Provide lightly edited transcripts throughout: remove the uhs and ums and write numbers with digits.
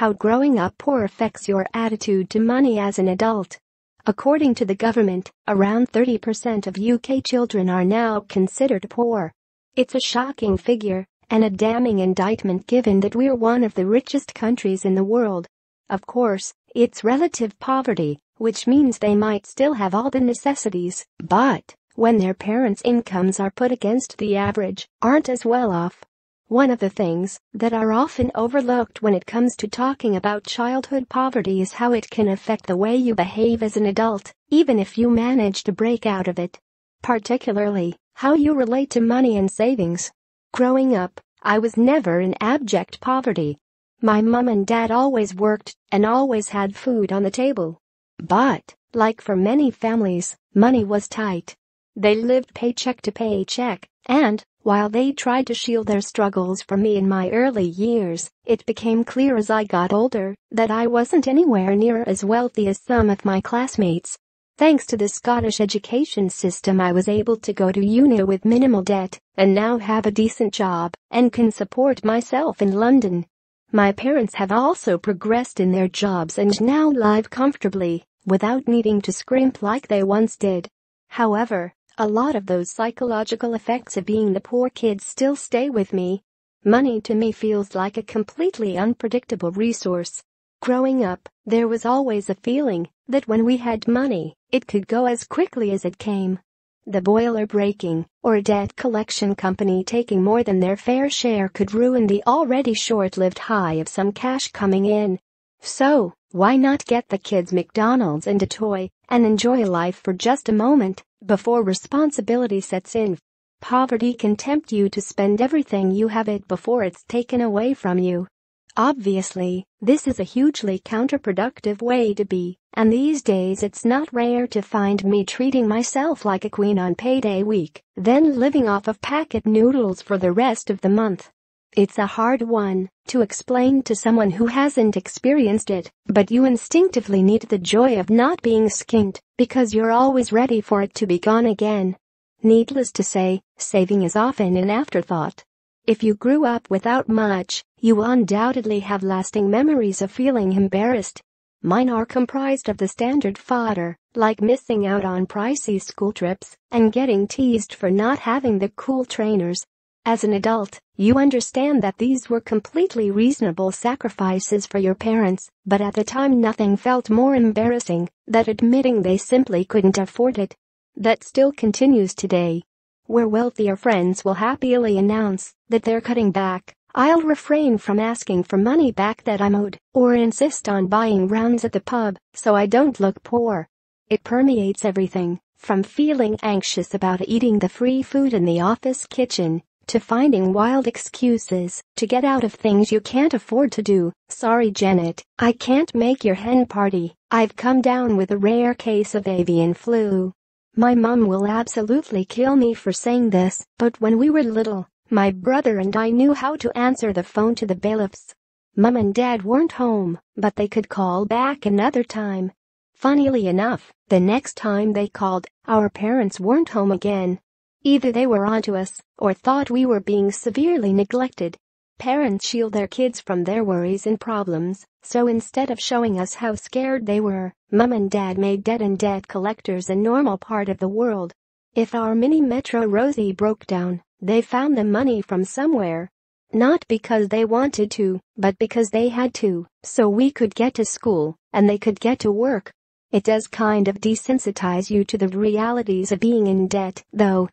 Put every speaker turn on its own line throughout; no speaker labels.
How growing up poor affects your attitude to money as an adult. According to the government, around 30% of UK children are now considered poor. It's a shocking figure and a damning indictment given that we're one of the richest countries in the world. Of course, it's relative poverty, which means they might still have all the necessities, but when their parents' incomes are put against the average, aren't as well off. One of the things that are often overlooked when it comes to talking about childhood poverty is how it can affect the way you behave as an adult, even if you manage to break out of it. Particularly, how you relate to money and savings. Growing up, I was never in abject poverty. My mom and dad always worked and always had food on the table. But, like for many families, money was tight. They lived paycheck to paycheck, and while they tried to shield their struggles from me in my early years, it became clear as I got older that I wasn't anywhere near as wealthy as some of my classmates. Thanks to the Scottish education system, I was able to go to uni with minimal debt and now have a decent job and can support myself in London. My parents have also progressed in their jobs and now live comfortably without needing to scrimp like they once did. However, a lot of those psychological effects of being the poor kid still stay with me. Money to me feels like a completely unpredictable resource. Growing up, there was always a feeling that when we had money, it could go as quickly as it came. The boiler breaking or a debt collection company taking more than their fair share could ruin the already short-lived high of some cash coming in. So, why not get the kids McDonald's and a toy and enjoy life for just a moment before responsibility sets in? Poverty can tempt you to spend everything you have before it's taken away from you. Obviously, this is a hugely counterproductive way to be, and these days it's not rare to find me treating myself like a queen on payday week, then living off of packet noodles for the rest of the month. It's a hard one to explain to someone who hasn't experienced it, but you instinctively need the joy of not being skint because you're always ready for it to be gone again. Needless to say, saving is often an afterthought. If you grew up without much, you will undoubtedly have lasting memories of feeling embarrassed. Mine are comprised of the standard fodder, like missing out on pricey school trips and getting teased for not having the cool trainers. As an adult, you understand that these were completely reasonable sacrifices for your parents, but at the time nothing felt more embarrassing than admitting they simply couldn't afford it. That still continues today. Where wealthier friends will happily announce that they're cutting back, I'll refrain from asking for money back that I'm owed, or insist on buying rounds at the pub so I don't look poor. It permeates everything, from feeling anxious about eating the free food in the office kitchen, to finding wild excuses to get out of things you can't afford to do. Sorry Janet, I can't make your hen party. I've come down with a rare case of avian flu. My mom will absolutely kill me for saying this, but when we were little, my brother and I knew how to answer the phone to the bailiffs. Mom and dad weren't home, but they could call back another time. Funnily enough, the next time they called, our parents weren't home again. Either they were onto us or thought we were being severely neglected. Parents shield their kids from their worries and problems, so instead of showing us how scared they were, Mom and Dad made debt and debt collectors a normal part of the world. If our mini Metro Rosie broke down, they found the money from somewhere. Not because they wanted to, but because they had to, so we could get to school and they could get to work. It does kind of desensitize you to the realities of being in debt, though.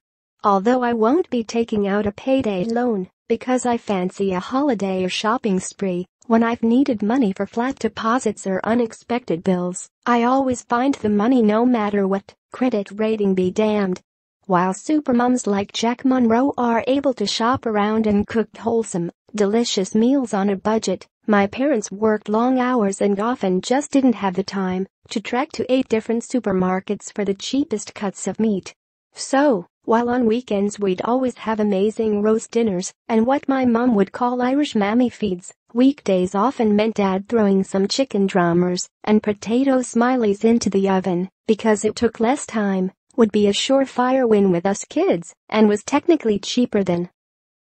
Although I won't be taking out a payday loan because I fancy a holiday or shopping spree, when I've needed money for flat deposits or unexpected bills, I always find the money no matter what, credit rating be damned. While supermoms like Jack Monroe are able to shop around and cook wholesome, delicious meals on a budget, my parents worked long hours and often just didn't have the time to trek to 8 different supermarkets for the cheapest cuts of meat. So, while on weekends we'd always have amazing roast dinners and what my mom would call Irish mammy feeds, weekdays often meant Dad throwing some chicken drummers and potato smileys into the oven because it took less time, would be a surefire win with us kids, and was technically cheaper than